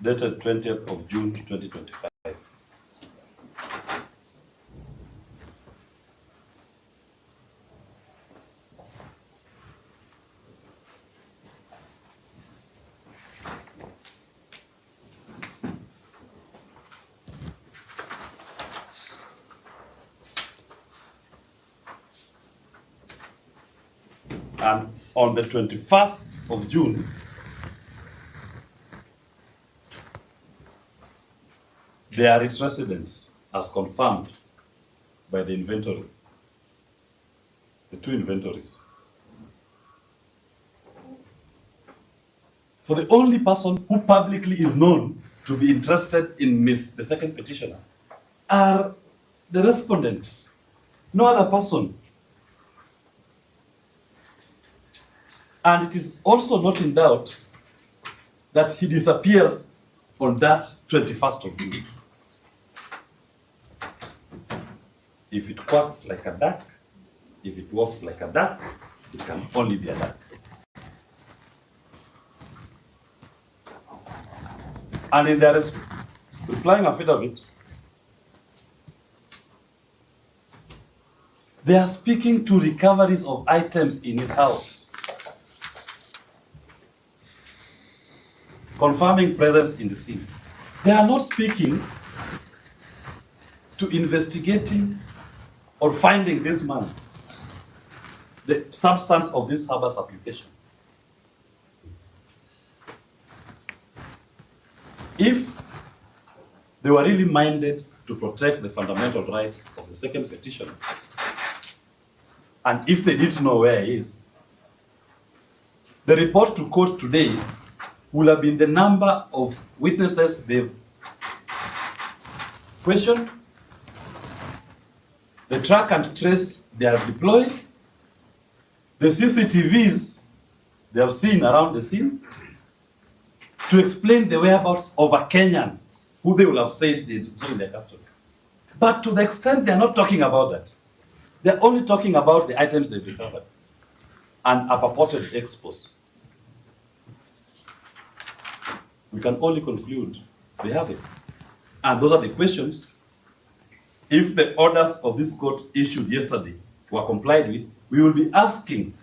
dated 20th of June 2025. And on the 21st of June, they are its residents as confirmed by the inventory, the two inventories. So the only person who publicly is known to be interested in the second petitioner are the respondents, no other person. And it is also not in doubt that he disappears on that 21st of June. If it quacks like a duck, if it walks like a duck, it can only be a duck. And in their replying affidavit, they are speaking to recoveries of items in his house, confirming presence in the scene. They are not speaking to investigating or finding this man, the substance of this habeas application. If they were really minded to protect the fundamental rights of the second petitioner, and if they didn't know where he is, the report to court today will have been the number of witnesses they've questioned, the track and trace they have deployed, the CCTVs they have seen around the scene, to explain the whereabouts of a Kenyan who they will have said they're in their custody. But to the extent they're not talking about that, they're only talking about the items they've recovered and a purported expose. We can only conclude they have it. And those are the questions. If the orders of this court issued yesterday were complied with, we will be asking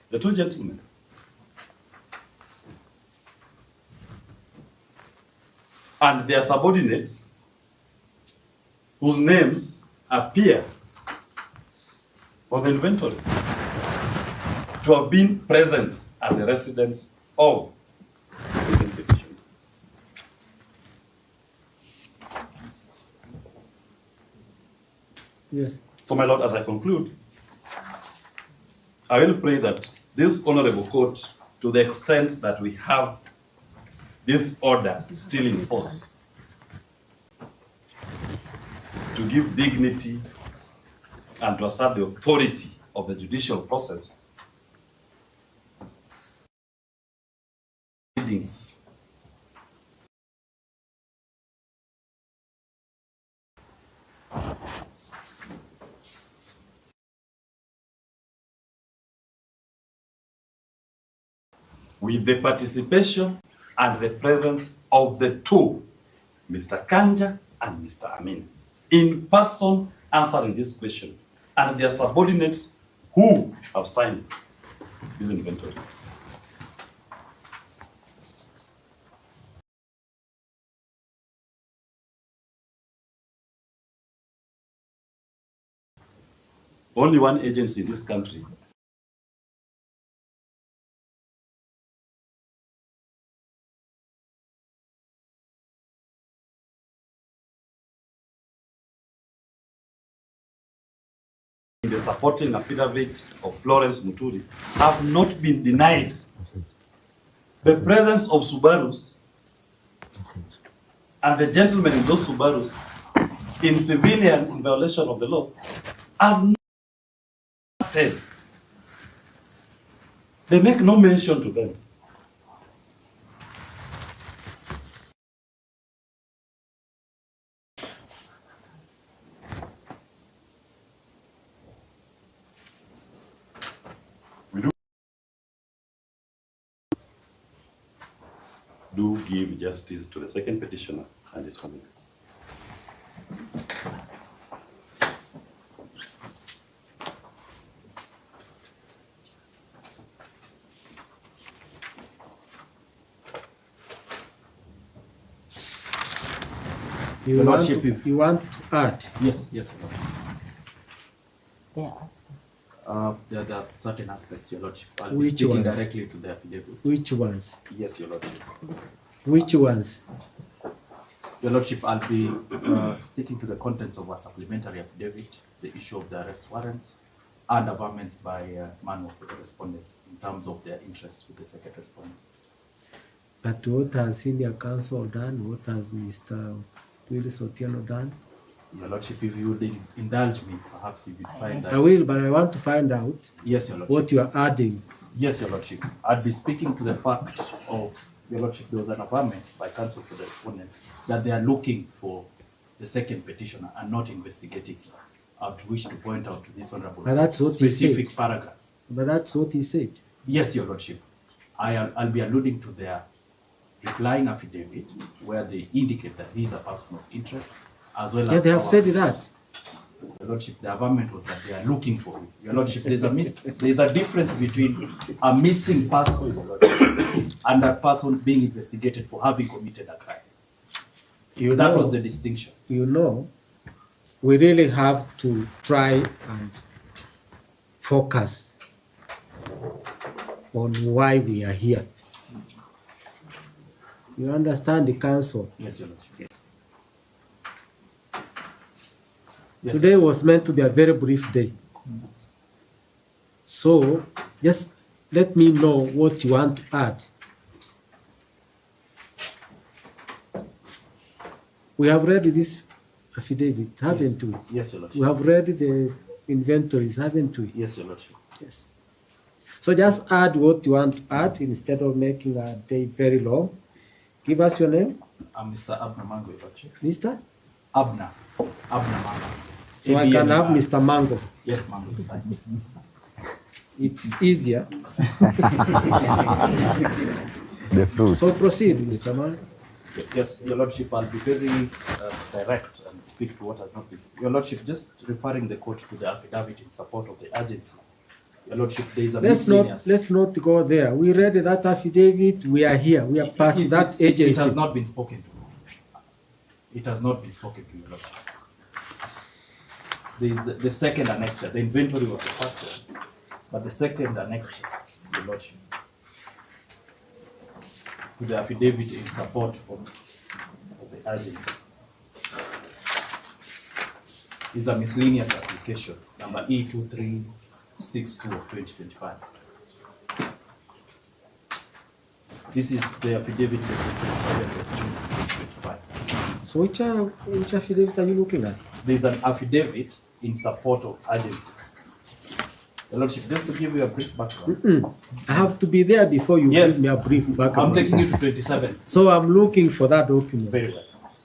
the two gentlemen and their subordinates whose names appear on the inventory to have been present at the residence of the second petition. Yes. So, my Lord, as I conclude, I will pray that this honorable court, to the extent that we have this order still in force, to give dignity and to assert the authority of the judicial process, with the participation and the presence of the two, Mr. Kanja and Mr. Amin, in person answering this question, and their subordinates who have signed this inventory. Only one agency in this country in the supporting affidavit of Florence Muturi have not been denied the presence of Subarus and the gentlemen in those Subarus in civilian in violation of the law as not. They make no mention to them. do give justice to the second petitioner and his family. You want to add? Yes, Your Lordship. Yeah. There are certain aspects, Your Lordship. I'll be Which speaking ones? directly to the affidavit. Which ones? Yes, Your Lordship. Which ones? Your Lordship, I'll be sticking to the contents of a supplementary affidavit, the issue of the arrest warrants, and averments by manual for the respondents in terms of their interest with the second respondent. But what has senior counsel done? What has Mr. Willis Otieno done? Your Lordship, if you would indulge me, perhaps you would find that. I will, but I want to find out Yes, Your Lordship. what you are adding. Yes, Your Lordship. I'd be speaking to the fact of, Your Lordship, there was an averment by counsel to the respondent that they are looking for the second petitioner and not investigating. I would wish to point out to this honorable But that's what he specific said. paragraphs. But that's what he said. Yes, Your Lordship. I'll be alluding to their replying affidavit where they indicate that he is a person of interest, as well Yeah, as they have our- said that. Your Lordship, the averment was that they are looking for it. Your Lordship, there's a difference between a missing person, Your Lordship, and that person being investigated for having committed a crime. That was the distinction. You know, we really have to try and focus on why we are here. You understand the council? Yes, Your Lordship. Yes. Yes, Today was meant to be a very brief day. So just let me know what you want to add. We have read this affidavit, haven't we? Yes, Your We Lordship. have read the inventories, haven't we? Yes, Your Lordship. Yes. So just add what you want to add instead of making a day very long. Give us your name, I'm Mr. Abner Mango, Your Lordship. Mr. Abner Mango. So I can have ABNR. Mr. Mango. Yes, Mango is fine. It's easier. The fruit. So proceed, Mr. Mango. Yes, Your Lordship, I'll be very direct and speak to what has not been. Your Lordship, just referring the court to the affidavit in support of the agency. Your Lordship, there is a miscellaneous. Let's not go there. We read that affidavit. We are here. We are part of that agency. It has not been spoken to. It has not been spoken to, Your Lordship. There is the second annexure. The inventory was the first one, but the second annexure, Your Lordship, to the affidavit in support of the agency is a miscellaneous application, number E2362 of 2025. This is the affidavit dated 27th of June 2025. So which affidavit are you looking at? There is an affidavit in support of agency. Your Lordship, just to give you a brief background. I have to be there before you Yes. give me a brief background. I'm taking you to 27. So I'm looking for that document. Very well.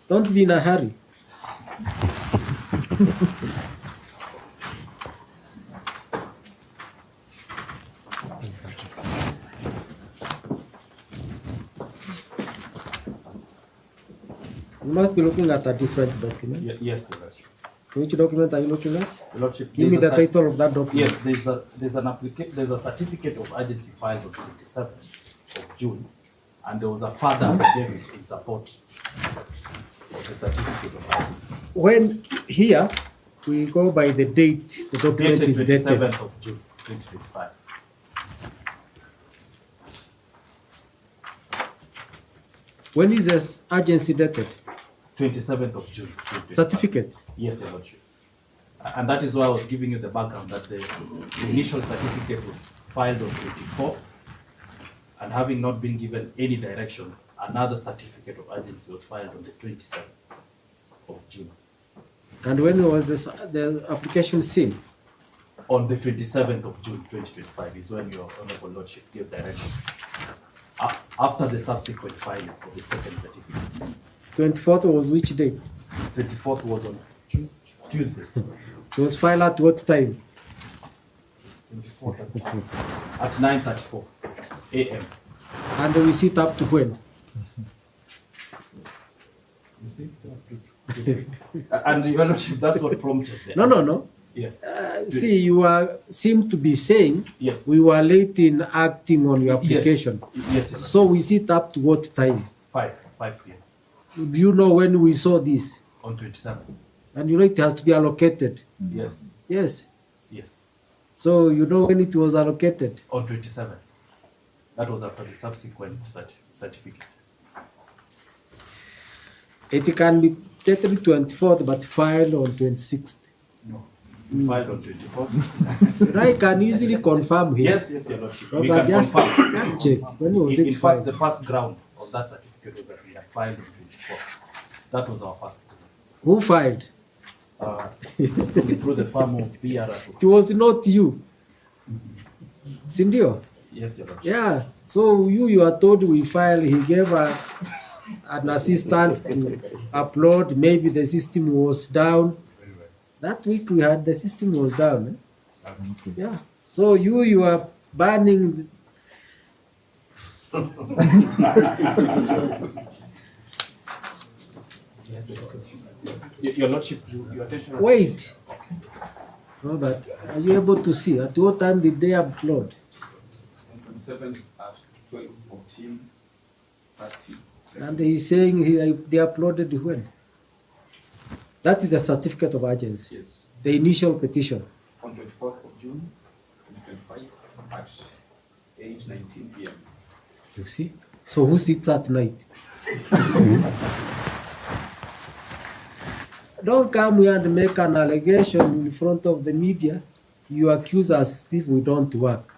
Don't be in a hurry. You must be looking at a different document. Yes, Your Lordship. Which document are you looking at? Your Lordship, Give me there's the a title of that document. Yes, there's a certificate of agency filed on 27th of June, and there was a further affidavit in support of the certificate of agency. When here we go by the date the document Dated is dated. 27th of June 2025. When is this agency dated? 27th of June 2025. Certificate. Yes, Your Lordship. And that is why I was giving you the background that the initial certificate was filed on 24, and having not been given any directions, another certificate of agency was filed on the 27th of June. And when was the application seen? On the 27th of June 2025 is when Your Honorable Lordship gave direction. After the subsequent filing of the second certificate. 24th was which day? 24th was on Tuesday. It was filed at what time? 24th at 9:34 a.m. And we sit up to when? You see? And Your Lordship, that's what prompted the No. Yes. See, you seem to be saying Yes. we were late in acting on your application. Yes, Your So we sit up to what time? 5 p.m. Do you know when we saw this? on 27. And you know it has to be allocated. Yes. Yes. Yes. So you know when it was allocated? On 27. That was after the subsequent certificate. It can be dated 24th but filed on 26th. No. We filed on 24th. I can easily confirm here. Yes, Your Lordship. No, We but can just confirm. check. When was In it fact, filed? the first ground of that certificate was that we had filed on 24th. That was our first ground. Who filed? Through the firm of VRA. It was not you. Sindio? Yes, Your Lordship. Yeah. So you are told we file. He gave an assistant to upload. Maybe the system was down. That week we had the system was down. Yeah. So you are banning. Your Lordship, your attention. Wait. No, but are you able to see at what time did they upload? 27 at 12:14, 30. And he's saying they uploaded when? That is a certificate of urgency. Yes. The initial petition. On 24th of June, 2025 at 8:19 p.m. You see? So who sits at night? Don't come here and make an allegation in front of the media. You accuse us as if we don't work.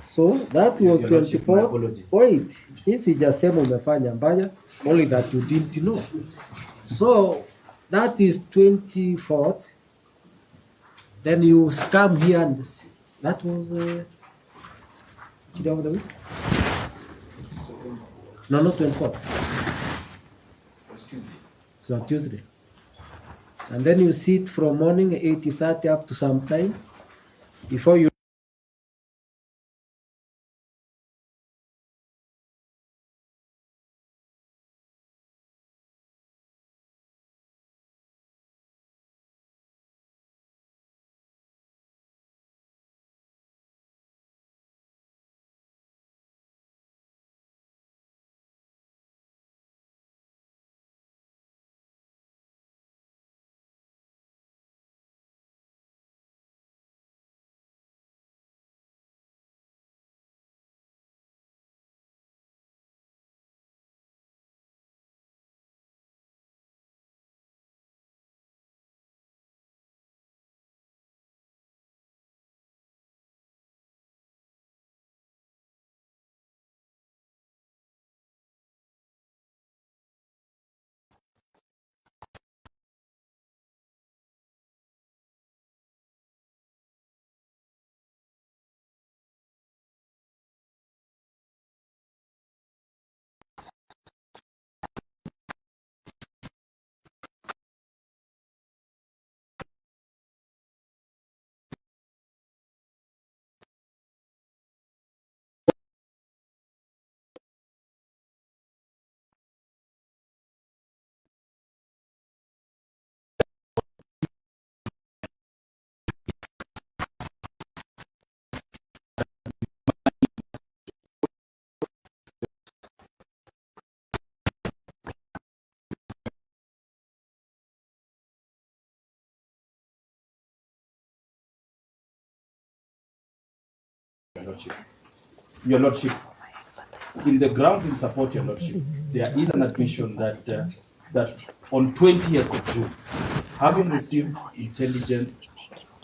So that was Your Lordship, my 24th. apologies. Wait, hii sijasema umefanya mbaya, only that you didn't know. So that is 24th. Then you come here and that was of the week? No, not 24th. Was Tuesday. So on Tuesday. And then you sit from morning 8:30 up to some time before you. Your Lordship, in the grounds in support, Your Lordship, there is an admission that that on 20th of June, having received intelligence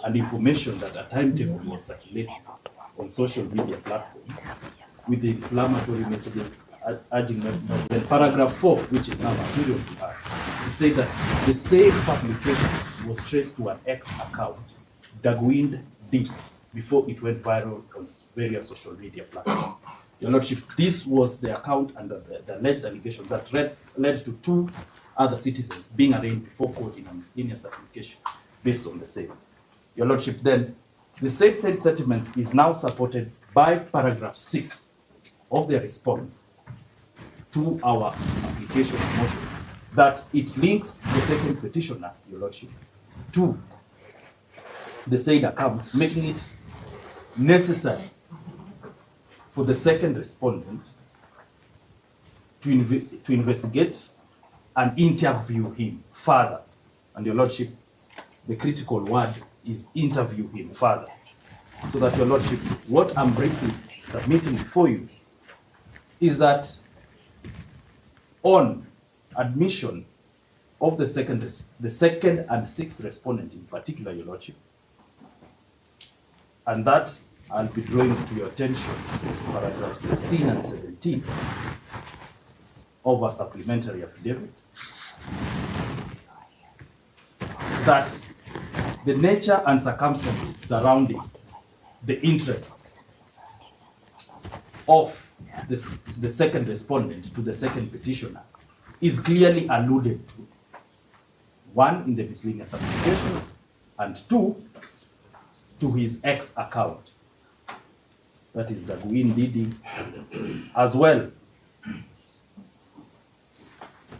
and information that a timetable was circulating on social media platforms with the inflammatory messages urging members, then paragraph 4, which is now material to us, it said that the same publication was traced to an X account, Ndiangui D, before it went viral on various social media platforms. Your Lordship, this was the account under the alleged allegation that led to 2 other citizens being arraigned before court in a miscellaneous application based on the same. Your Lordship, then, the said settlement is now supported by paragraph 6 of their response to our application of motion, that it links the second petitioner, Your Lordship, to the said account, making it necessary for the second respondent to investigate and interview him further. And Your Lordship, the critical word is interview him further. So that, Your Lordship, what I'm briefly submitting before you is that on admission of the second and sixth respondent in particular, Your Lordship, and that I'll be drawing to your attention paragraph 16 and 17 of a supplementary affidavit, that the nature and circumstances surrounding the interests of the second respondent to the second petitioner is clearly alluded to. One, in the miscellaneous application, and two, to his ex account. That is the Ndiangui, as well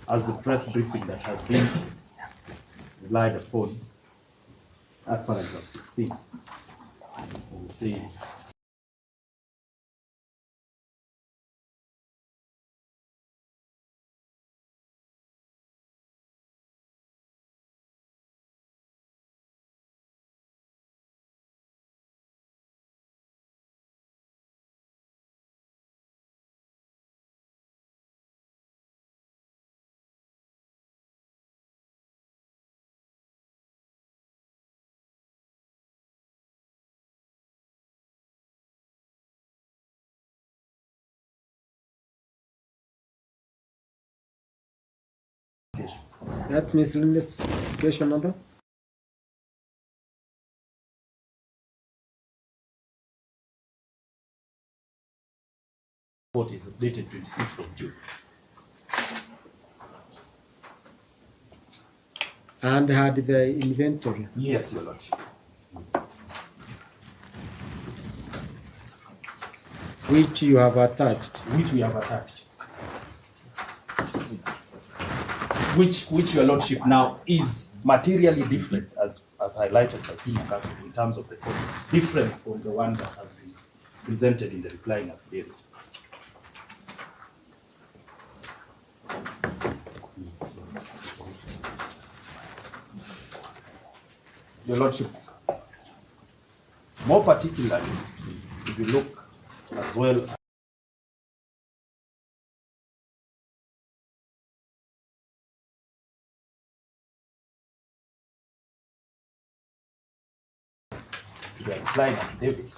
as the press briefing that has been relied upon at paragraph 16. We'll see. That miscellaneous application number? Report is dated 26th of June. And had the inventory. Yes, Your Lordship. Which you have attached. Which we have attached. Which Your Lordship now is materially different, as highlighted by Senior Counsel, in terms of the code, different from the one that has been presented in the replying affidavit. Your Lordship, more particularly, if you look as well to the replying affidavit,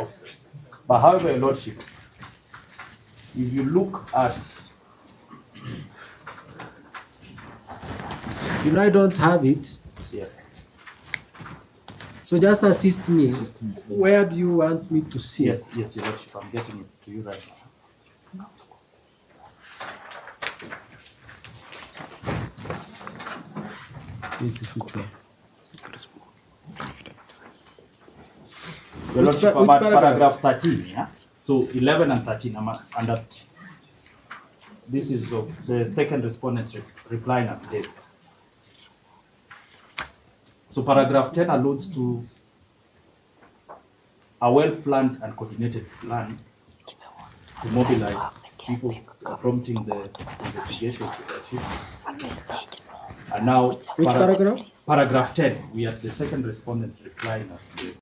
officers. But however, Your Lordship, if you look at, You know, I don't have it. yes, So just assist me. Where do you want me to see? yes, Your Lordship, I'm getting it to you right now. This is which one? Your Which Lordship, which about paragraph? paragraph 13, yeah? So 11 and 13, under, this is of the second respondent's replying affidavit. So paragraph 10 alludes to a well-planned and coordinated plan to mobilize people, prompting the investigation to the achievement. And now, Which paragraph? Paragraph 10, we are the second respondent's replying affidavit.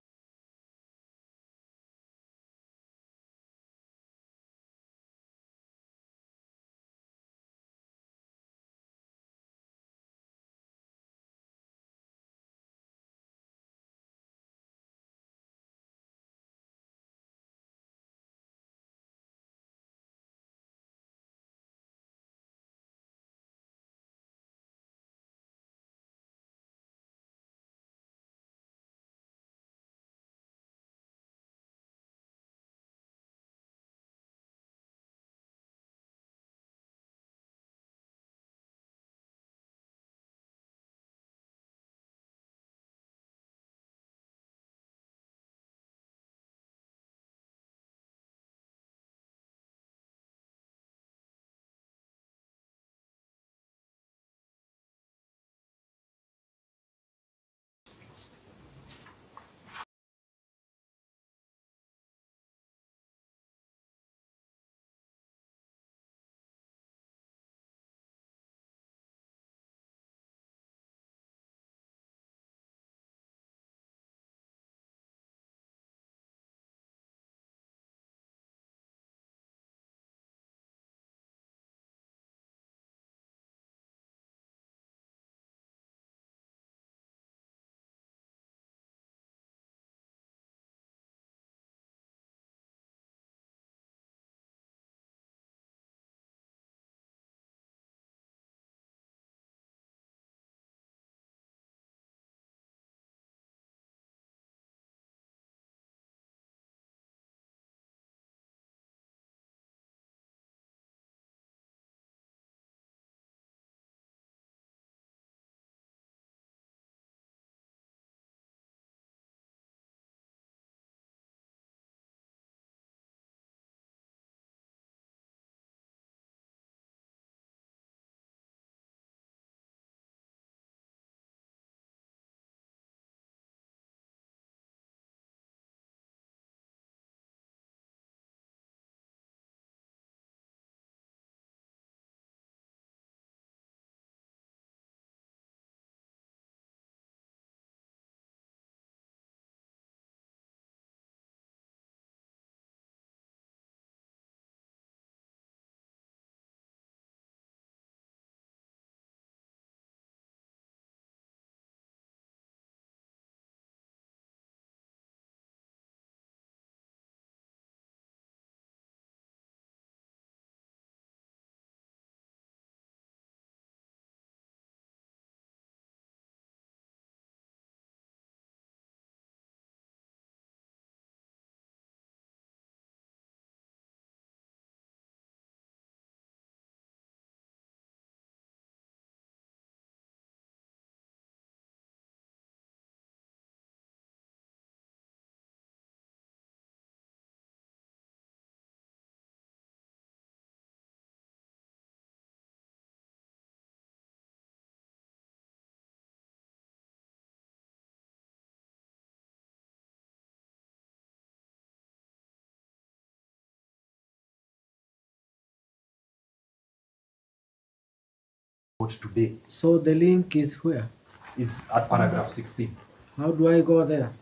today. So the link is where? Is at paragraph 16. How do I go there?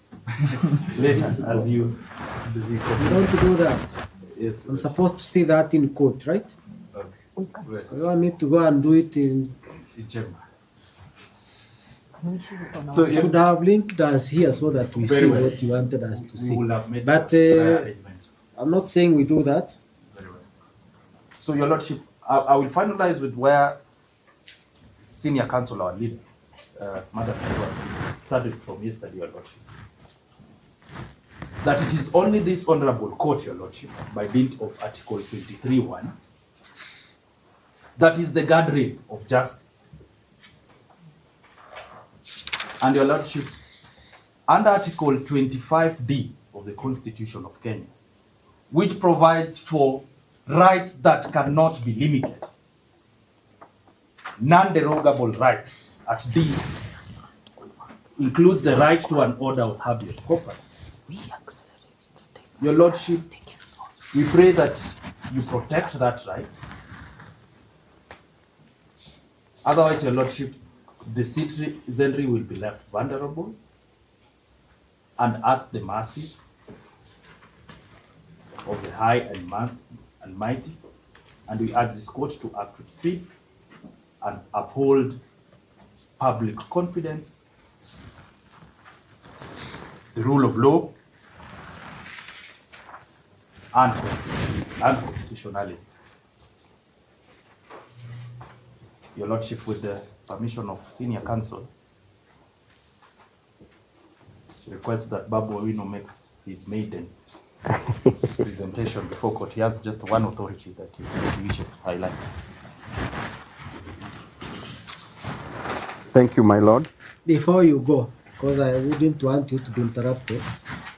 Later, as you You don't do that. yes. I'm supposed to see that in court, right? Okay. You want me to go and do it in... In chamber. So you should have linked us here so that we Very see well. what you wanted us to We see. will have made But prior arrangement. I'm not saying we do that. Very well. So, Your Lordship, I will finalize with where Senior Counsel, our leader, Madam Karua, started from yesterday, Your Lordship. That it is only this Honorable Court, Your Lordship, by dint of Article 23(1), that is the guardrail of justice. And Your Lordship, under Article 25D of the Constitution of Kenya, which provides for rights that cannot be limited, non-derogable rights at D, includes the right to an order of habeas corpus. Your Lordship, we pray that you protect that right. Otherwise, Your Lordship, the citizenry will be left vulnerable and at the mercies of the high and mighty, and we urge this court to act with speed and uphold public confidence, the rule of law, and constitutionalism. Your Lordship, with the permission of Senior Counsel, she requests that Babu Owino makes his maiden presentation before court. He has just one authority that he wishes to highlight. Thank you, my lord. Before you go, because I wouldn't want you to be interrupted.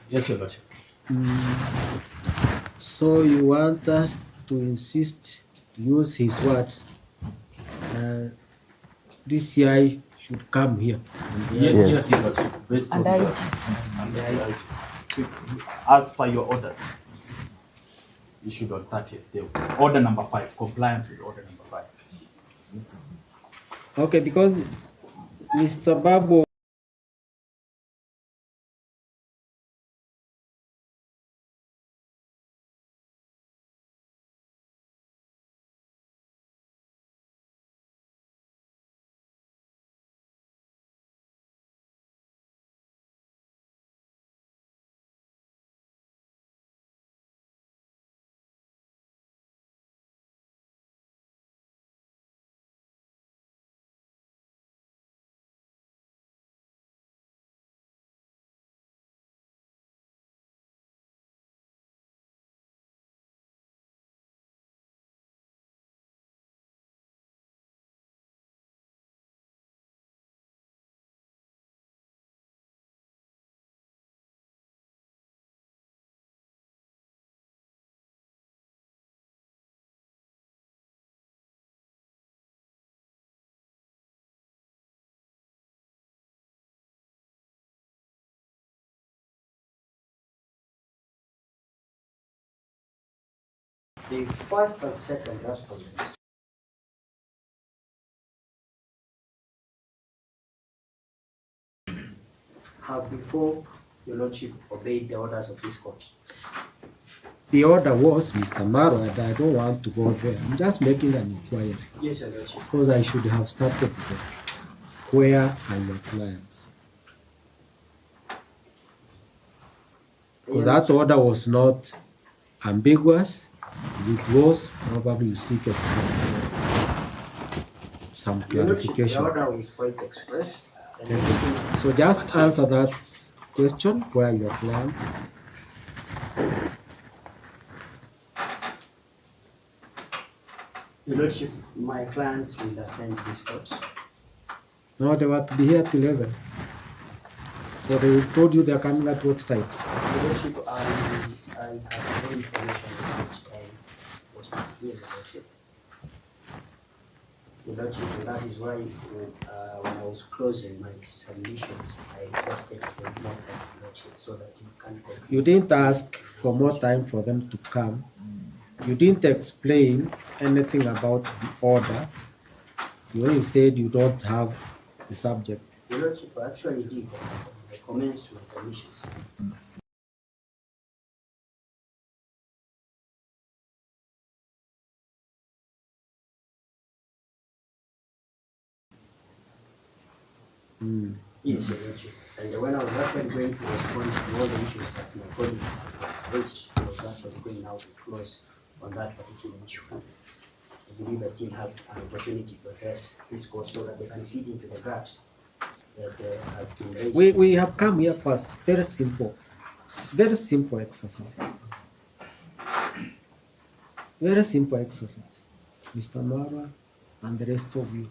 Yes, Your Lordship. So you want us to insist, use his words, DCI should come here. Yes, Your Lordship. Based on And the- and the IG. As per your orders issued on 30th day, order number 5, compliance with order number 5. Okay, because Mr. Babu the first and second respondents have before your lordship obeyed the orders of this court. the order was Mr. Maro, and I don't want to go there. I'm just making an inquiry Yes, your lordship. because I should have started there. Where are your clients? Because that order was not ambiguous. It was probably you seek some Your lordship, the clarification. order was quite express. And Okay. everything- So just answer that question, where are your clients? Your lordship, my clients will attend this court. No, they were to be here at 11. So they told you they're coming at what time? Your lordship, I have no information on which time is supposed to be here, your lordship. Your lordship, and that is why when I was closing my submissions, I requested for more time, your lordship, so that you can conclude. You didn't ask for more time for them to come. You didn't explain anything about the order You already said you don't have the subject. Your Lordship, I actually did the comments to my submissions. Yes, Your Lordship. And when I was actually going to respond to all the issues that my colleagues have raised, I was actually going now to close on that particular issue. I believe I still have an opportunity to address this court so that they can feed into the gaps that have been raised. We have come here first. Very simple exercise. Very simple exercise. Mr. Mara and the rest of you.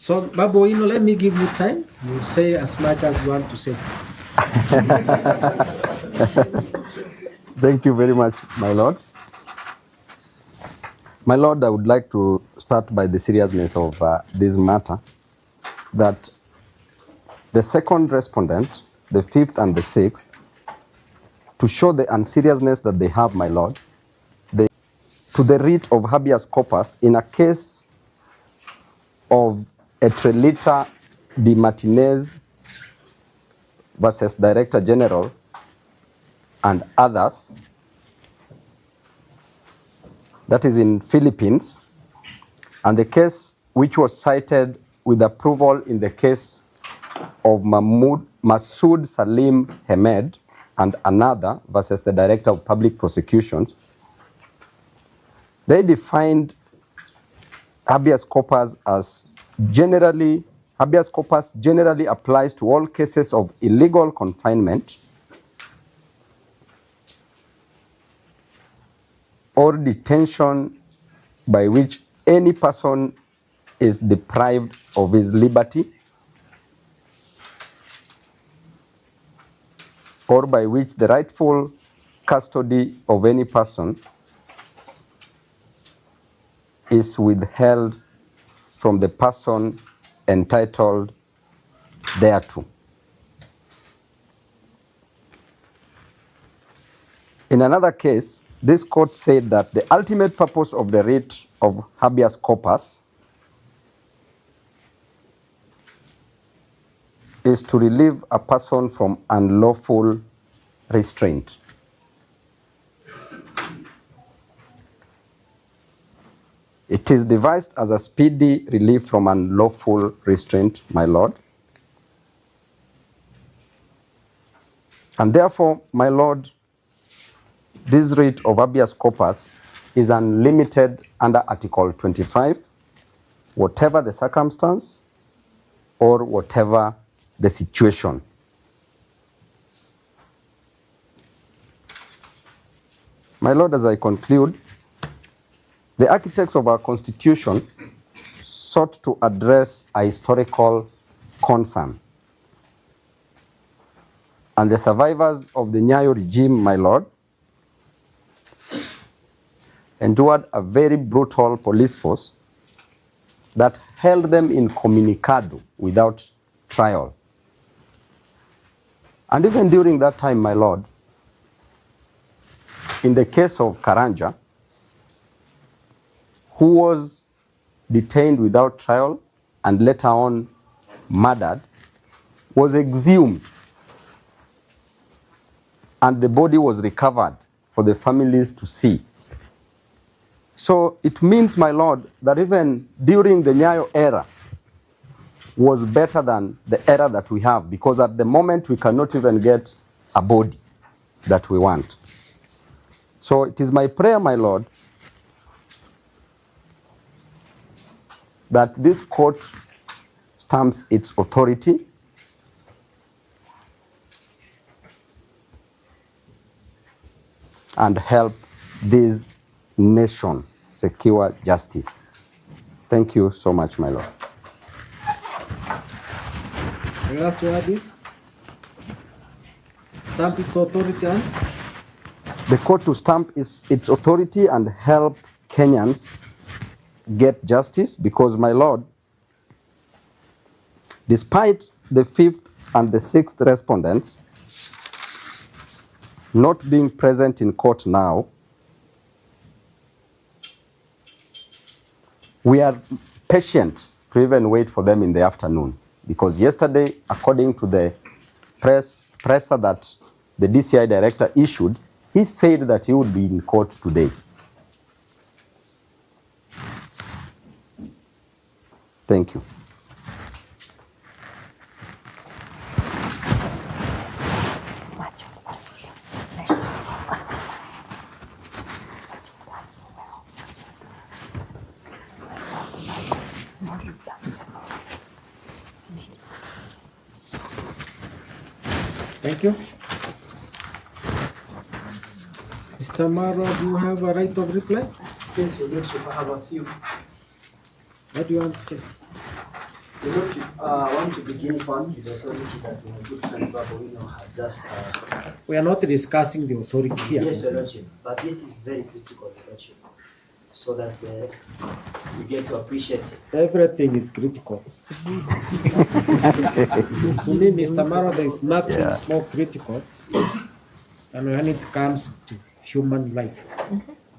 So, Babu, let me give you time. You say as much as you want to say. Thank you very much, my Lord. My Lord, I would like to start by the seriousness of this matter, that the second respondent, the fifth and the sixth, to show the unseriousness that they have, my Lord, to the writ of habeas corpus in a case of Etrelita de Martinez versus Director General and others, that is in Philippines, and the case which was cited with approval in the case of Masood Salim Hamed and another versus the Director of Public Prosecutions, they defined habeas corpus as habeas corpus generally applies to all cases of illegal confinement or detention by which any person is deprived of his liberty or by which the rightful custody of any person is withheld from the person entitled thereto. In another case, this court said that the ultimate purpose of the writ of habeas corpus is to relieve a person from unlawful restraint. It is devised as a speedy relief from unlawful restraint, my Lord. And therefore, my Lord, this writ of habeas corpus is unlimited under Article 25, whatever the circumstance or whatever the situation. My Lord, as I conclude, the architects of our Constitution sought to address a historical concern. And the survivors of the Nyayo regime, my Lord, endured a very brutal police force that held them incommunicado without trial. And even during that time, my Lord, in the case of Karanja, who was detained without trial and later on murdered, was exhumed and the body was recovered for the families to see. So it means, my Lord, that even during the Nyayo era was better than the era that we have, because at the moment we cannot even get a body that we want. So it is my prayer, my Lord, that this court stamps its authority and help this nation secure justice. Thank you so much, my Lord. The last word is stamp its authority on The court to stamp its authority and help Kenyans get justice, because, my Lord, Despite the fifth and the sixth respondents not being present in court now, we are patient to even wait for them in the afternoon, because yesterday, according to the presser that the DCI director issued, he said that he would be in court today. Thank you. Thank you. Mr. Maro, do you have a right of reply? Yes, Your Lordship, I have a few. What do you want to say? Your Lordship, I want to begin first with the authority that my good friend Owino has just. We are not discussing the authority here. Yes, Your Lordship, but this is very critical, Your Lordship, so that we get to appreciate. Everything is critical. To me, Mr. Maro, there is nothing more critical than when it comes to human life.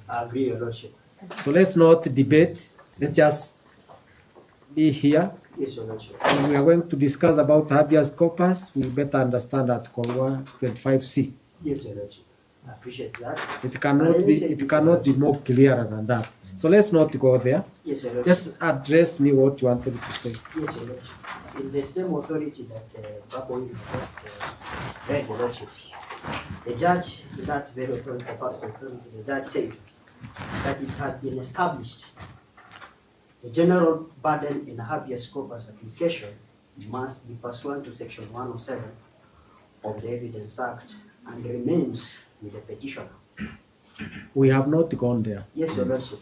I agree, Your Lordship. So let's not debate. Let's just be here. Yes, Your Lordship. When we are going to discuss about habeas corpus, we better understand that Karua 25C. Yes, Your Lordship. I appreciate that. It cannot be more clearer than that. So let's not go there. Yes, Your Lordship. Just address me what you wanted to say. Yes, Your Lordship. In the same authority that Babu just read, Your Lordship, the judge, that very authority, the first authority, the judge said that it has been established the general burden in habeas corpus application must be pursuant to Section 107 of the Evidence Act and remains with the petitioner. We have not gone there. Yes, Your Lordship.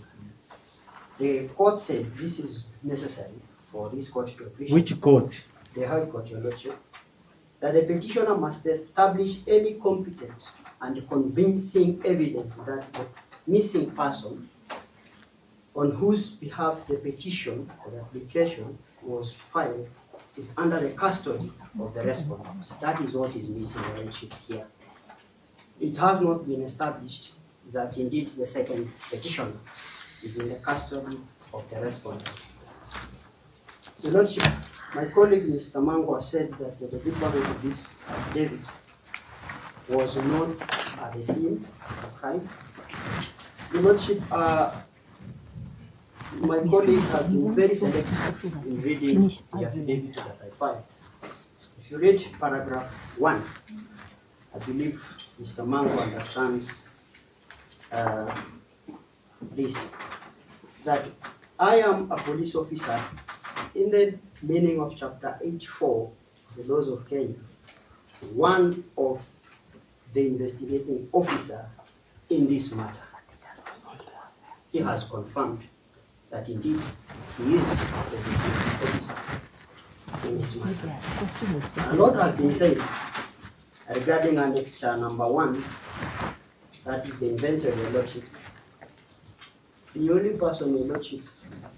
The court said this is necessary for this court to appreciate. Which court? The High Court, Your Lordship, that the petitioner must establish any competent and convincing evidence that the missing person on whose behalf the petition or the application was filed is under the custody of the respondent. That is what is missing, Your Lordship, here. It has not been established that indeed the second petitioner is in the custody of the respondent. Your Lordship, my colleague Mr. Mangwa said that the victim of this affidavit was not at the scene of the crime. Your Lordship, my colleague has been very selective in reading the affidavit that I filed. If you read paragraph 1, I believe Mr. Mangwa understands this, that I am a police officer in the meaning of chapter 84 of the laws of Kenya, one of the investigating officer in this matter. He has confirmed that indeed he is the investigating officer in this matter. A lot has been said regarding annexure number 1, that is the inventory, Your Lordship. The only person, Your Lordship,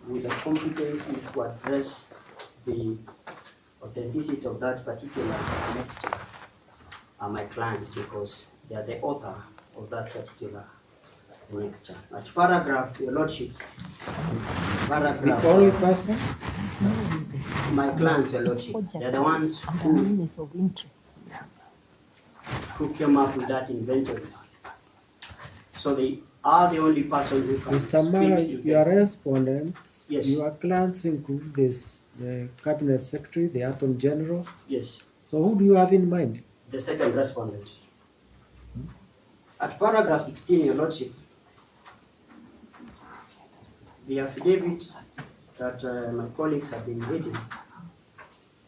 with the competency to address the authenticity of that particular annexure are my clients, because they are the author of that particular annexure. At paragraph, Your Lordship, paragraph, The only person? my clients, Your Lordship, they are the ones who came up with that inventory. So they are the only person who can Mr. Mara, speak to your them. respondents, Yes. your clients include this, the Cabinet Secretary, the Attorney General. Yes, So who do you have in mind? the second respondent. At paragraph 16, Your Lordship, the affidavit that my colleagues have been reading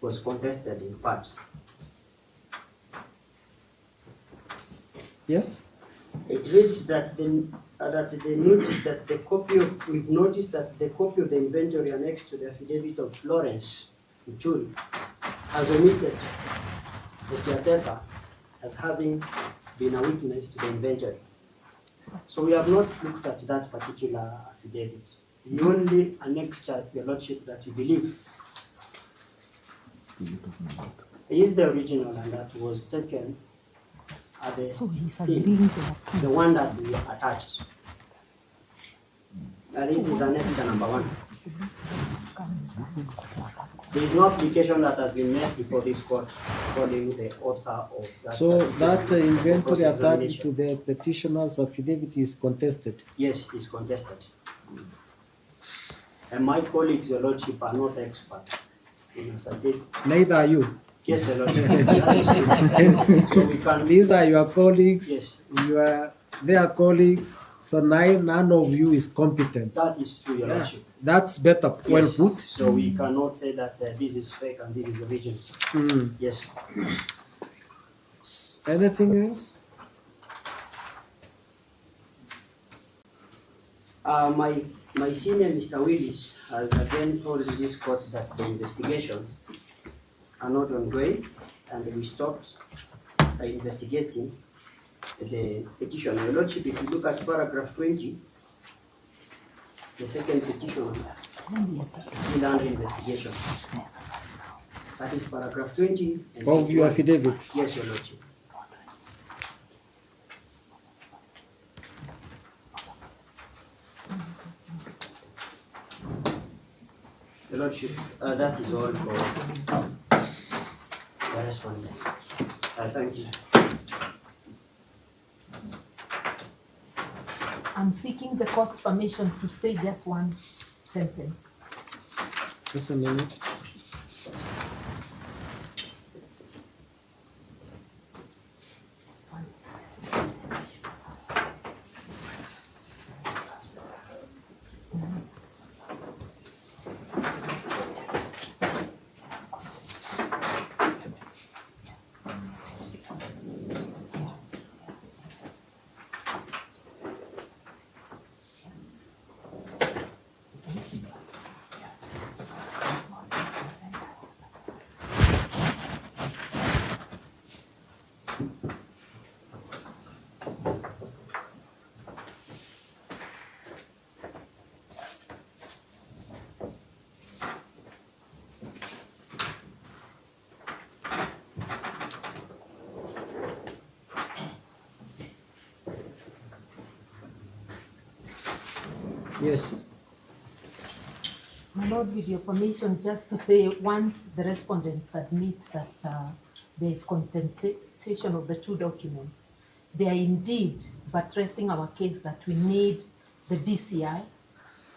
was contested in part. Yes? It reads that they noticed that the copy of, we've noticed that the copy of the inventory annexed to the affidavit of Florence Uchuri has omitted the caretaker as having been a witness to the inventory. So we have not looked at that particular affidavit. The only annexure, Your Lordship, that we believe is the original and that was taken at the So he's scene, agreeing to that. the one that we attached. This is annexure number 1. There is no application that has been made before this court according to the author of that. So that inventory attached cross-examination. to the petitioner's affidavit is contested. Yes, it's contested. And my colleagues, Your Lordship, are not expert in a certain. Neither are you. Yes, Your Lordship. That is true. So we can. These are your colleagues. Yes. You are their colleagues. So none of you is competent. That is true, Your Yeah, Lordship. that's better. Well Yes. put. So we cannot say that this is fake and this is original. Mm. Yes. Anything else? My senior, Mr. Willis, has again told this court that the investigations are not ongoing and we stopped investigating the petition. Your Lordship, if you look at paragraph 20, the second petition is still under investigation. That is paragraph 20. and Of your 51. affidavit. Yes, Your Lordship. Your Lordship, that is all for the respondents. Thank you. I'm seeking the court's permission to say just one sentence. Just a minute. Yes. My Lord, with your permission, just to say, once the respondents admit that there is contestation of the two documents, they are indeed buttressing our case that we need the DCI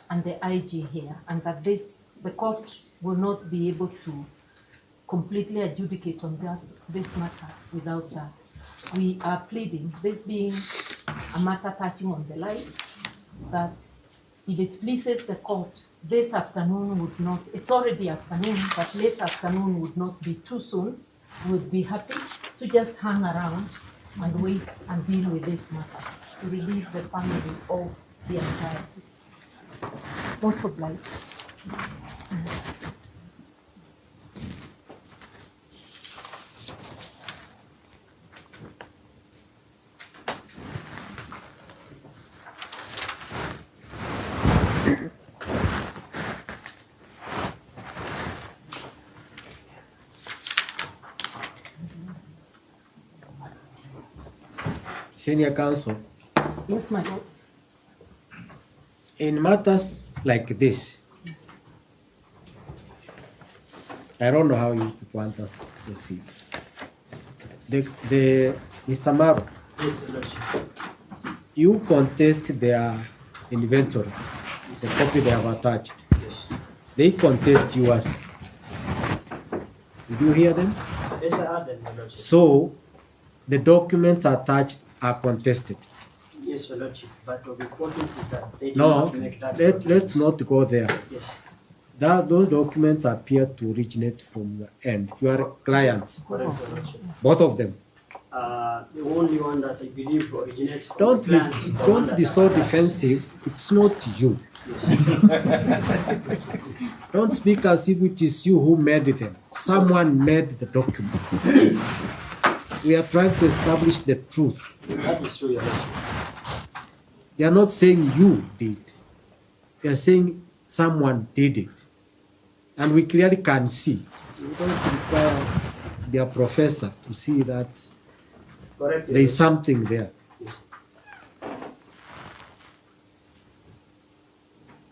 and the IG here, and that the court will not be able to completely adjudicate on this matter without that. We are pleading, this being a matter touching on the life, that if it pleases the court, this afternoon would not, it's already afternoon, but late afternoon would not be too soon. We would be happy to just hang around and wait and deal with this matter to relieve the family of the anxiety. Most obliged. Senior counsel, Yes, my Lord. in matters like this, I don't know how you want us to proceed. The Mr. Maro, Yes, Your Lordship. you contest their inventory, the copy they have attached. Yes. They contest yours. Did you hear them? Yes, I heard them, Your Lordship. So the documents attached are contested. Yes, Your Lordship. But the important is that they did No, not make that. let's not go there. Yes, Those documents appear to originate from the end. Your clients, correct, Your Lordship. both of them. The only one that I believe originates from the client is the one Don't that be so I attached. defensive. It's not you. Yes. Don't speak as if it is you who made them. Someone made the document. We are trying to establish the truth. That is true, Your Lordship. They are not saying you did. They are saying someone did it. And we clearly can see You don't require to be a professor to see that Correct. there is something there. Yes.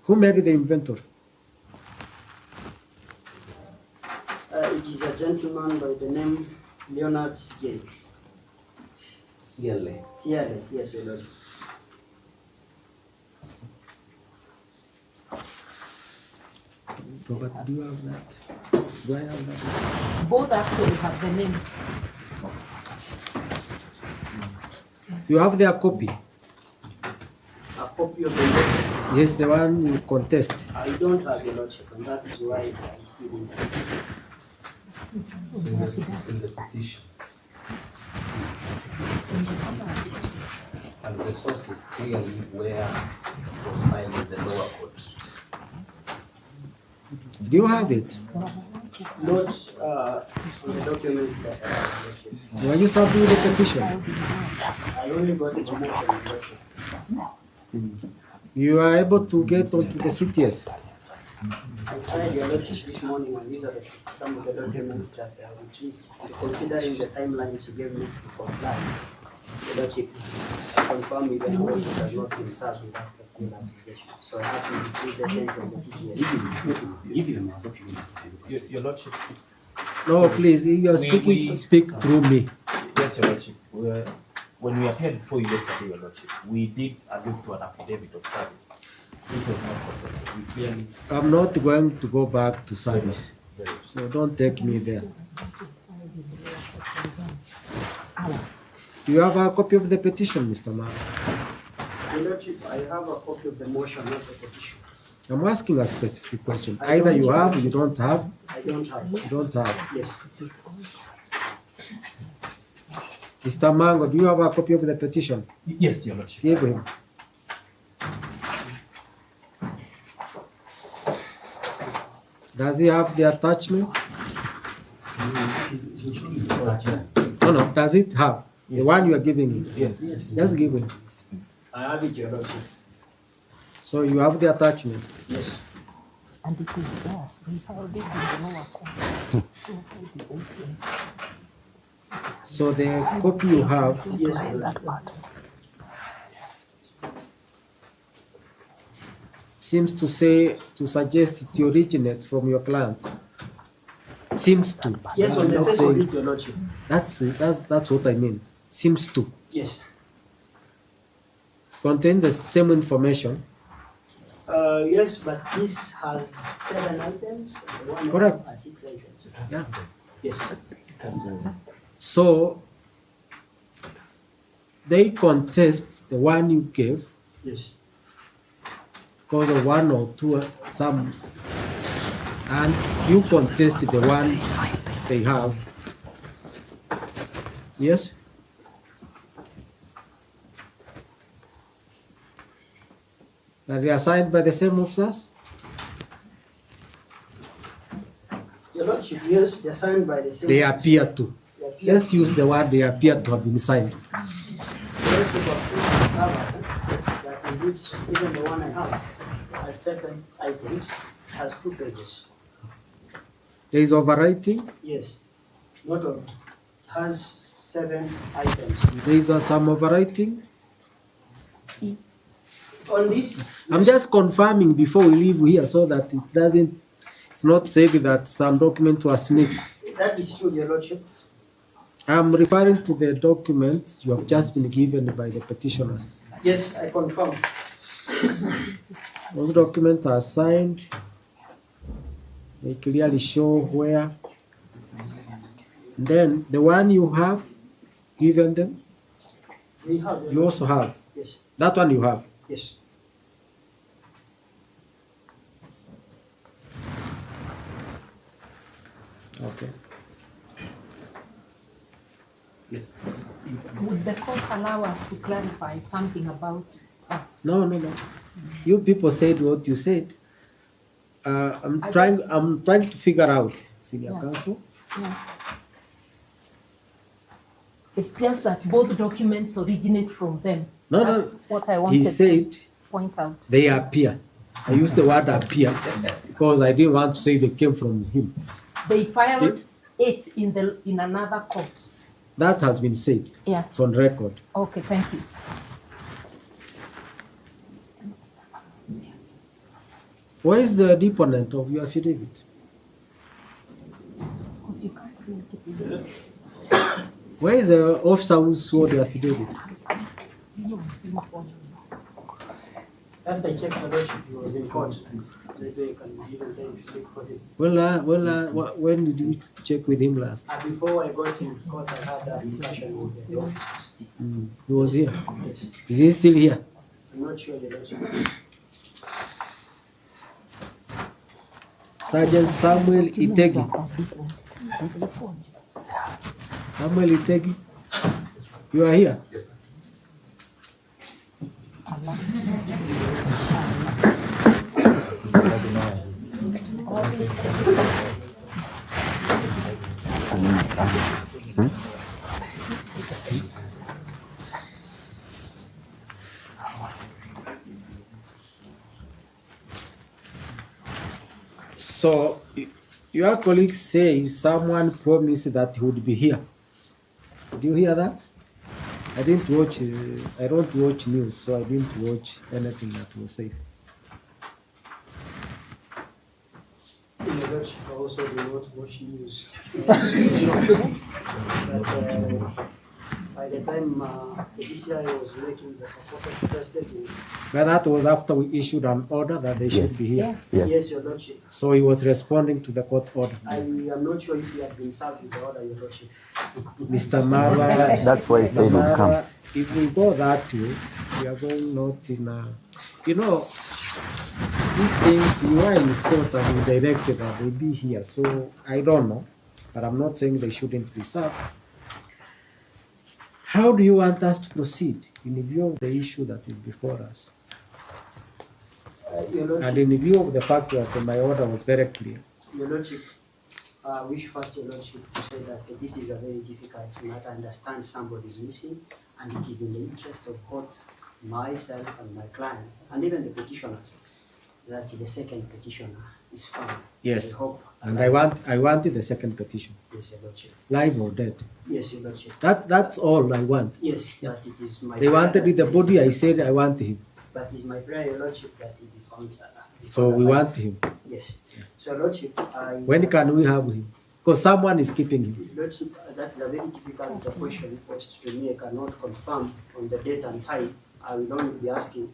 Who made the inventory? It is a gentleman by the name Leonard Sigel. CLA. Sierra, yes, Your Lordship. Robert, do you have that? Do I have that? Both actually have the name. You have their copy? A copy of the letter. Yes, the one you contest. I don't have Your Lordship, and that is why I still insist. It's in the petition. And the source is clearly where it was filed in the lower court. Do you have it? Not on the documents that I have, Your Lordship. Were you serving the petition? I only got the motion, Your Lordship. You are able to get onto the CTS? I tried, Your Lordship, this morning, and these are some of the documents that I have retrieved. Considering the timelines you gave me to comply, Your Lordship, I confirm even our office has not been served with that particular application. So I have to retrieve the same from the CTS. Your Lordship. No, please, if you are speaking, speak through me. Yes, Your Lordship. When we appeared before you yesterday, Your Lordship, we did allude to an affidavit of service, which was not contested. We clearly. I'm not going to go back to service. So don't take me there. You have a copy of the petition, Mr. Mara? Your Lordship, I have a copy of the motion, not the petition. I'm asking a specific question. Either you have, you don't have, I don't have. you don't have. Yes. Mr. Mango, do you have a copy of the petition? Yes, Your Lordship. Give him. Does he have the attachment? No, no. Does it have? The one you are giving him? Yes. Just give him. I have it, Your Lordship. So you have the attachment. Yes. And it is theirs. We filed it in the lower court. So the copy you have, Yes, Your Lordship. That part. seems to say, to suggest it originates from your client. Seems to. Yes, on I'm the not face of saying- it, Your Lordship. That's what I mean. Seems to Yes. contain the same information. Yes, but this has 7 items. The one Correct. has 6 items. Yeah. Yes. So they contest the one you gave Yes. because of one or two some, and you contest the one they have. Yes. Are they assigned by the same officers? Your Lordship, yes, they're signed by the same. They appear to. They appear Let's use the word they appear to have been signed. Your Lordship, of this discovered that indeed even the one I have has 7 items, has 2 pages. There is overwriting. Yes. Not all. Has 7 items. There is some overwriting. On this, I'm just confirming before we leave here so that it doesn't, it's not said that some document was sneaked. that is true, Your Lordship. I'm referring to the document you have just been given by the petitioners. Yes, I confirm. Those documents are signed. They clearly show where. Then the one you have given them, We have. Your you also have. Yes. That one you have. Yes. Okay. Yes. Would the court allow us to clarify something about that? No, no, no. You people said what you said. I'm I trying. just- I'm trying to figure out, Senior Yeah. Counsel. Yeah. It's just that both documents originate from them. No, no. That's what I wanted He said to point out. they appear. I used the word appear because I didn't want to say they came from him. They filed it in another court. That has been said. Yeah. It's on record. Okay, thank you. Where is the deponent of your affidavit? Because you can't really keep it. Where is the officer who swore the affidavit? Last I checked, the lordship, he was in court. Maybe you can give him time to speak for him. When did you check with him last? Before I got in court, I had a discussion with the officers. He was here. Yes. Is he still here? I'm not sure the lordship. Sergeant Samuel Itegi. Samuel Itegi, you are here? Yes, sir. So your colleague says someone promised that he would be here. Did you hear that? I didn't watch. I don't watch news, so I didn't watch anything that was said. In the lordship, I also do not watch news. By the time the DCI was making the purported press statement, But that was after we issued an order that they should be here. Yeah. yes, your lordship. So he was responding to the court order. I am not sure if he had been served with the order, your lordship. Mr. Mara, That's why he said he'll come. Mara, if we go that way, we are going not in a, you know, these things, you are in court and you directed that they be here. So I don't know, but I'm not saying they shouldn't be served. How do you want us to proceed in view of the issue that is before us? Your And lordship, in view of the fact that my order was very clear. your lordship, I wish first your lordship to say that this is a very difficult matter. I understand somebody is missing, and it is in the interest of both myself and my client, and even the petitioners, that the second petitioner is found. Yes. I hope. And I wanted the second petition, Yes, your lordship. live or dead. Yes, your lordship. That's all I want. Yes, Yeah. but it is my. They wanted prayer with the body, I said I want him. But it's my prayer, your lordship, that he be found. So we want him. Yes. So, your lordship, When can we have him? Because someone is keeping him. Lordship, that is a very difficult question posed to me. I cannot confirm on the date and time. I will only be asking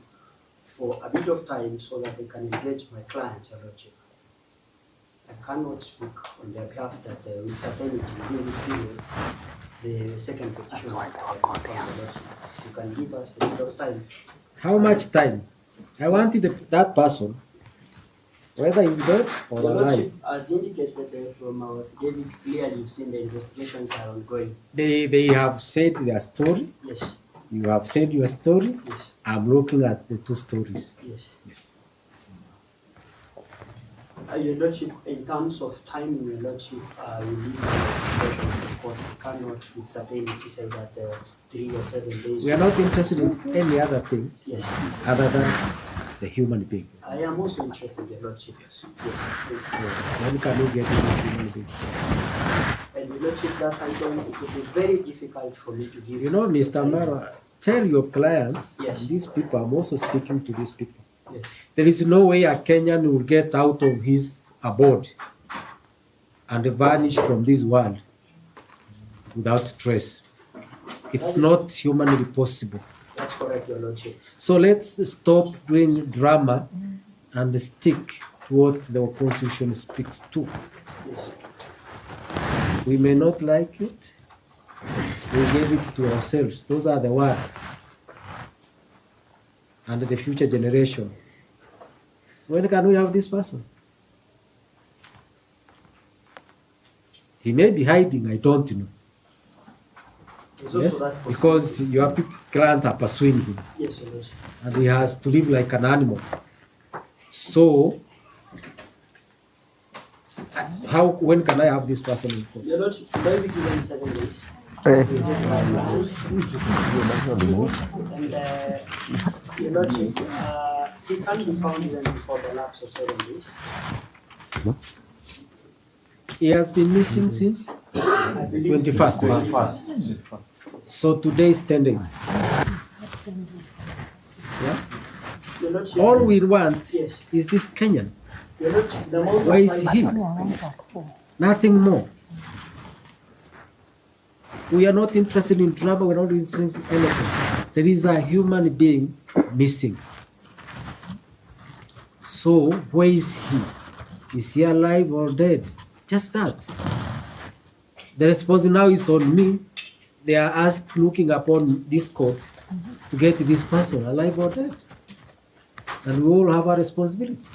for a bit of time so that I can engage my client, your lordship. I cannot speak on their behalf that with certainty within this period, the second petition will be from the lordship. You can give us a bit of time. How much time? I wanted that person, whether he's dead or Your alive. lordship, as indicated from our affidavit, clearly you've seen the investigations are ongoing. They have said their story. Yes, You have said your story. yes, I'm looking at the two stories. yes. Yes. Your lordship, in terms of timing, your lordship, we leave the discretion of the court. We cannot with certainty say that 3 or 7 days. We are not interested in any other thing Yes, other than the human being. I am also interested, your lordship. Yes, So yes. when can we get to this human being? And your lordship, that item, it will be very difficult for me to give. You know, Mr. Mara, tell your clients, Yes. and these people, I'm also speaking to these people. Yes, There is no way a Kenyan will get out of his abode and vanish from this world without trace. It's not humanly possible. that's correct, your lordship. So let's stop doing drama and stick to what the Constitution speaks to. Yes, We may not like it. We gave it to ourselves. Those are the words. And the future generation. So when can we have this person? He may be hiding, I don't know. there's also Yes, that possibility. because your clients are pursuing him Yes, your lordship. and he has to live like an animal. So, when can I have this person in court? Your lordship, may be given 7 days. Hey. We get my plans. And your lordship, he can be found even before the lapse of 7 days. He has been missing since 21st. First. So today is 10 days. Yeah? Your Lordship, All we want yes. is this Kenyan. Your Lordship, the amount Where of is money- he? Nothing more. We are not interested in trouble, we're not interested in anything. There is a human being missing. So where is he? Is he alive or dead? Just that. The responsibility now is on me. They are asked looking upon this court to get this person alive or dead. And we all have a responsibility.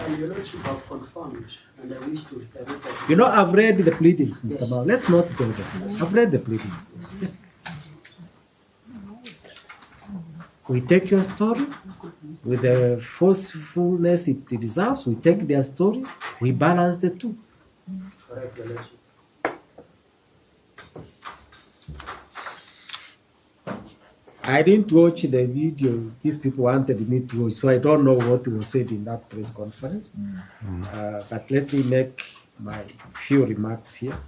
And your Lordship have confirmed, and I wish to direct that. You know, I've read the pleadings, Mr. Yes. Bao. Let's not go there. I've read the pleadings. Yes. We take your story with the forcefulness it deserves. We take their story. We balance the two. Correct, your Lordship. I didn't watch the video these people wanted me to watch, so I don't know what was said in that press conference. But let me make my few remarks here.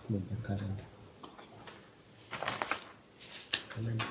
with the calendar. Calendar.